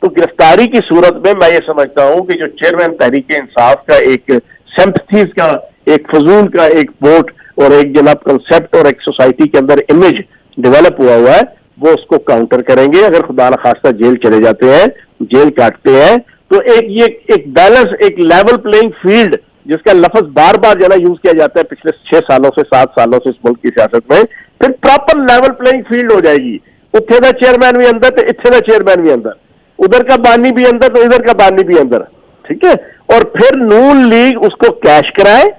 تو گرفتاری کی صورت میں میں یہ سمجھتا ہوں کہ جو چیئرمین تحریک انصاف کا ایک سمپتھیز کا ایک فضول کا ایک ووٹ اور ایک جناب کنسپٹ اور ایک سوسائٹی کے اندر امیج ڈیولپ ہوا ہے وہ اس کو کاؤنٹر کریں گے. اگر خدا نخواستہ جیل چلے جاتے ہیں, جیل کاٹتے ہیں, تو ایک بیلنس, ایک لیول پلینگ فیلڈ جس کا لفظ بار بار جو ہے یوز کیا جاتا ہے پچھلے 6 سالوں سے 7 سالوں سے اس ملک کی سیاست میں, پھر پراپر لیول پلینگ فیلڈ ہو جائے گی. اتھے دا چیئرمین بھی اندر تو اتھے دا چیئرمین بھی اندر, ادھر کا بانی بھی اندر تو ادھر کا بانی بھی اندر, ٹھیک ہے. اور پھر نون لیگ اس کو کیش کرائے,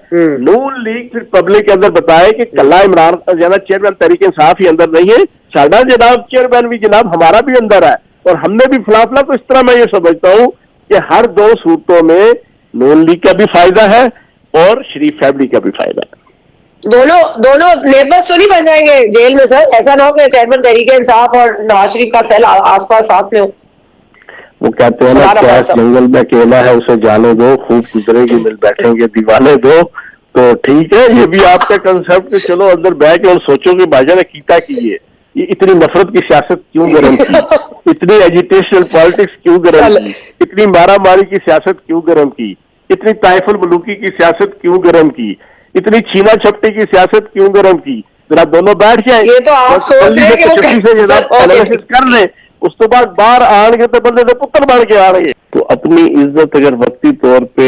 نون لیگ پھر پبلک کے اندر بتائے کہ کلا عمران جناب چیئرمین تحریک انصاف ہی اندر نہیں ہے, ساڈا جناب چیئرمین بھی جناب ہمارا بھی اندر ہے اور ہم نے بھی فلاں. تو اس طرح میں یہ سمجھتا ہوں کہ ہر دو صورتوں میں نون لیگ کا بھی فائدہ ہے اور شریف فیملی کا بھی فائدہ ہے. دونوں نیبرز تو نہیں بن جائیں گے جیل میں سر؟ ایسا نہ ہو کہ چیئرمین تحریک انصاف اور نواز شریف کا سیل آس پاس ساتھ میں ہو. وہ کہتے ہیں نا کیس جنگل میں اکیلا ہے اسے جانے دو, خوب گزرے گی مل بیٹھیں گے دیوانے دو. تو ٹھیک ہے, یہ بھی آپ کا کنسپٹ کہ چلو اندر بیٹھ کے اور سوچو کہ بھائی جان نے کیتا کی ہے, یہ اتنی نفرت کی سیاست کیوں گرم کی, اتنی ایجیٹیشنل پالیٹکس کیوں گرم کی, اتنی مارا ماری کی سیاست کیوں گرم کی, اتنی طائف الملوکی کی سیاست کیوں گرم کی, اتنی چھینا چھپٹی کی سیاست کیوں گرم کی. ذرا دونوں بیٹھ جائیں, یہ تو آپ سوچ رہے کہ کر لیں, اس تو بعد باہر آن گے تو بندے تو پتر بن کے آ گے. تو اپنی عزت اگر وقتی طور پہ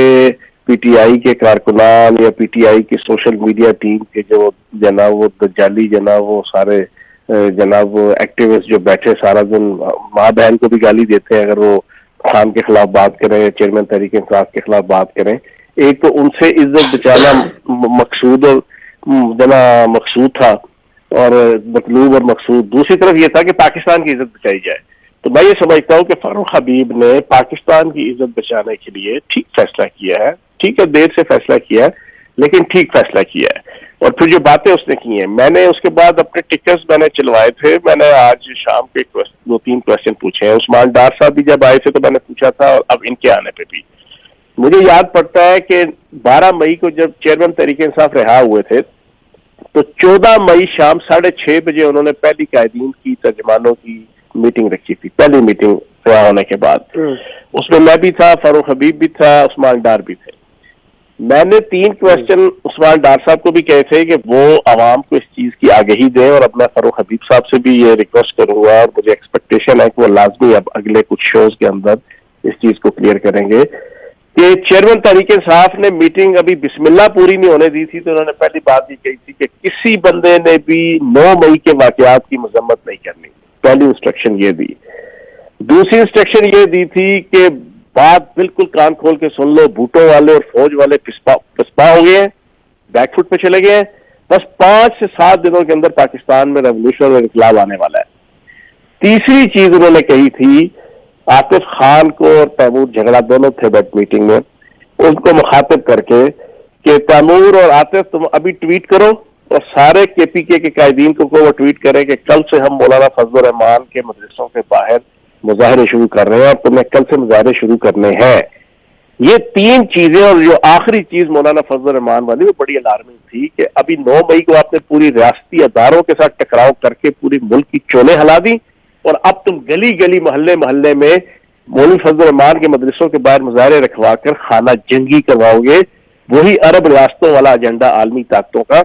پی ٹی آئی کے کارکنان یا پی ٹی آئی کی سوشل میڈیا ٹیم کے جو جناب وہ دجالی جناب وہ سارے جناب وہ ایکٹیوسٹ جو بیٹھے سارا دن ماں بہن کو بھی گالی دیتے ہیں اگر وہ خان کے خلاف بات کریں یا چیئرمین تحریک انصاف کے خلاف بات کریں, ایک تو ان سے عزت بچانا مقصود اور مقصود تھا اور مطلوب اور مقصود, دوسری طرف یہ تھا کہ پاکستان کی عزت بچائی جائے. تو میں یہ سمجھتا ہوں کہ فاروق حبیب نے پاکستان کی عزت بچانے کے لیے ٹھیک فیصلہ کیا ہے. ٹھیک ہے, دیر سے فیصلہ کیا ہے لیکن ٹھیک فیصلہ کیا ہے. اور پھر جو باتیں اس نے کی ہیں, میں نے اس کے بعد اپنے ٹکٹس میں نے چلوائے تھے, میں نے آج شام کے 2-3 کوشچن پوچھے ہیں. عثمان ڈار صاحب بھی جب آئے تھے تو میں نے پوچھا تھا, اور اب ان کے آنے پہ بھی مجھے یاد پڑتا ہے کہ 12 مئی کو جب چیئرمین تحریک انصاف رہا ہوئے تھے تو 14 مئی شام 6:30 بجے انہوں نے پہلی قائدین کی ترجمانوں کی میٹنگ رکھی تھی, پہلی میٹنگ رہا ہونے کے بعد. اس میں بھی تھا, فاروق حبیب بھی تھا, عثمان ڈار بھی تھے. میں نے 3 کوشچن عثمان ڈار صاحب کو بھی کہے تھے کہ وہ عوام کو اس چیز کی آگہی دیں, اور اب میں فاروق حبیب صاحب سے بھی یہ ریکویسٹ کروں گا اور مجھے ایکسپیکٹیشن ہے کہ وہ لازمی اب اگلے کچھ شوز کے اندر اس چیز کو کلیئر کریں گے کہ چیئرمین تحریک انصاف نے میٹنگ ابھی بسم اللہ پوری نہیں ہونے دی تھی تو انہوں نے پہلی بات یہ کہی تھی کہ کسی بندے نے بھی 9 مئی کے واقعات کی مذمت نہیں کرنی. پہلی انسٹرکشن یہ دی. دوسری انسٹرکشن یہ دی تھی کہ بات بالکل کان کھول کے سن لو, بھوٹو والے اور فوج والے پسپا ہو گئے ہیں, بیک فٹ پہ چلے گئے ہیں, بس 5 سے 7 دنوں کے اندر پاکستان میں ریولوشن اور انقلاب آنے والا ہے. تیسری چیز انہوں نے کہی تھی, عاطف خان کو اور تیمور جھگڑا دونوں تھے بیٹ میٹنگ میں, ان کو مخاطب کر کے کہ تیمور اور عاطف تم ابھی ٹویٹ کرو اور سارے کے پی کے قائدین کو وہ ٹویٹ کریں کہ کل سے ہم مولانا فضل الرحمان کے مدرسوں کے باہر مظاہرے شروع کر رہے ہیں اور تمہیں کل سے مظاہرے شروع کرنے ہیں. یہ 3 چیزیں, اور جو آخری چیز مولانا فضل الرحمان والی وہ بڑی الارمنگ تھی کہ ابھی 9 مئی کو آپ نے پوری ریاستی اداروں کے ساتھ ٹکراؤ کر کے پوری ملک کی چولیں ہلا دی, اور اب تم گلی گلی محلے محلے میں مولوی فضل الرحمان کے مدرسوں کے باہر مظاہرے رکھوا کر خانہ جنگی کرواؤ گے. وہی عرب ریاستوں والا ایجنڈا عالمی طاقتوں کا,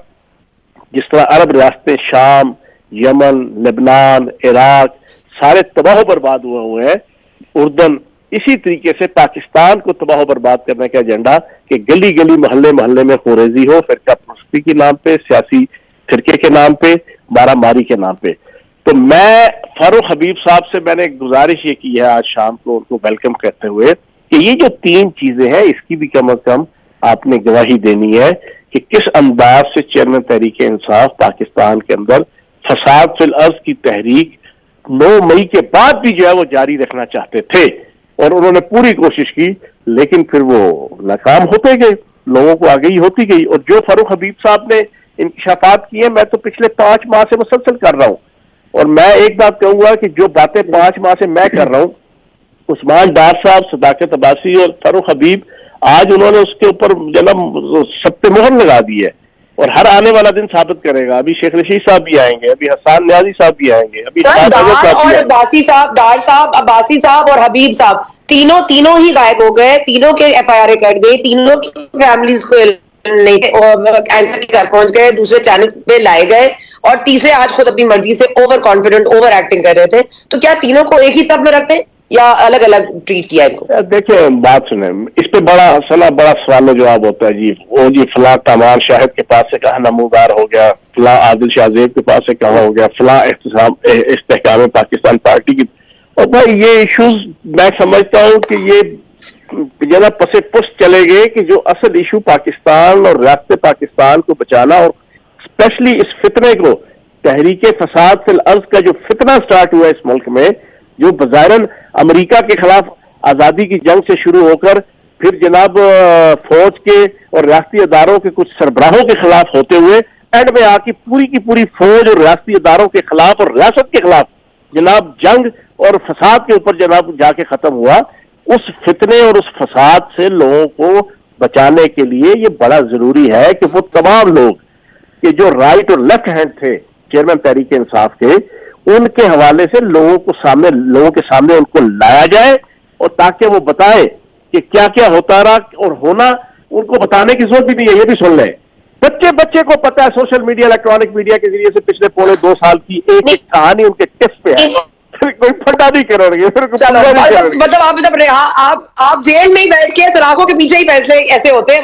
جس طرح عرب ریاستیں شام, یمن, لبنان, عراق سارے تباہ و برباد ہوئے ہیں, اردن, اسی طریقے سے پاکستان کو تباہ و برباد کرنے کا ایجنڈا کہ گلی گلی محلے محلے میں خوریزی ہو, فرقہ پرستی کے نام پہ, سیاسی فرقے کے نام پہ, مارا ماری کے نام پہ. تو میں فاروق حبیب صاحب سے میں نے گزارش یہ کی ہے آج شام کو ان کو ویلکم کہتے ہوئے کہ یہ جو 3 چیزیں ہیں اس کی بھی کم از کم آپ نے گواہی دینی ہے کہ کس انداز سے چیئرمین تحریک انصاف پاکستان کے اندر فساد فی الارض کی تحریک 9 مئی کے بعد بھی جو ہے وہ جاری رکھنا چاہتے تھے, اور انہوں نے پوری کوشش کی لیکن پھر وہ ناکام ہوتے گئے, لوگوں کو آگہی ہوتی گئی. اور جو فاروق حبیب صاحب نے انکشافات کیے میں تو پچھلے 5 ماہ سے مسلسل کر رہا ہوں, اور میں ایک بات کہوں گا کہ جو باتیں 5 ماہ سے میں کر رہا ہوں, عثمان ڈار صاحب, صداقت عباسی اور فاروق حبیب, آج انہوں نے اس کے اوپر جنم سب پہ مہر لگا دی ہے اور ہر آنے والا دن ثابت کرے گا. ابھی شیخ رشید صاحب بھی آئیں گے, ابھی حسان نیازی صاحب بھی آئیں گے, ابھی ڈار صاحب عباسی صاحب اور حبیب صاحب تینوں ہی غائب ہو گئے, تینوں کے ایف آئی آر کٹ گئی, تینوں کی فیملیز کو پہنچ گئے, دوسرے چینل پہ لائے گئے, اور تیسرے آج خود اپنی مرضی سے اوور کانفیڈنٹ اوور ایکٹنگ کر رہے تھے. تو کیا تینوں کو ایک ہی سب میں رکھتے یا الگ الگ ٹریٹ کیا ان کو؟ دیکھیں بات سنیں, اس پہ بڑا سوال و جواب ہوتا ہے. جی فلاں کمال شاہد کے پاس سے کہاں نمودار ہو گیا, فلاں عادل شاہ زیب کے پاس سے کہاں ہو گیا, فلاں استحکام پاکستان پارٹی کی. اور بھائی یہ ایشوز میں سمجھتا ہوں کہ یہ ذرا پس پس چلے گئے کہ جو اصل ایشو پاکستان اور ریاست پاکستان کو بچانا, اور اسپیشلی اس فتنے کو, تحریک فساد فی الارض کا جو فتنہ سٹارٹ ہوا ہے اس ملک میں, جو بظاہراً امریکہ کے خلاف آزادی کی جنگ سے شروع ہو کر پھر جناب فوج کے اور ریاستی اداروں کے کچھ سربراہوں کے خلاف ہوتے ہوئے اینڈ میں آ کے پوری کی پوری فوج اور ریاستی اداروں کے خلاف اور ریاست کے خلاف جناب جنگ اور فساد کے اوپر جناب جا کے ختم ہوا. اس فتنے اور اس فساد سے لوگوں کو بچانے کے لیے یہ بڑا ضروری ہے کہ وہ تمام لوگ کہ جو رائٹ اور لیفٹ ہینڈ تھے چیئرمین تحریک انصاف کے, ان کے حوالے سے لوگوں کے سامنے ان کو لایا جائے, اور تاکہ وہ بتائے کہ کیا کیا ہوتا رہا اور ہونا ان کو بتانے کی ضرورت بھی نہیں ہے. یہ بھی سن لیں, بچے کو پتا ہے سوشل میڈیا الیکٹرانک میڈیا کے ذریعے سے پچھلے پونے 2 سال کی ایک کہانی ان کے ٹس پہ ہے, کوئی پھٹا نہیں کریں گے. مطلب آپ جیل میں ہی بیٹھ کے سلاخوں کے پیچھے ہی فیصلے ایسے ہوتے ہیں.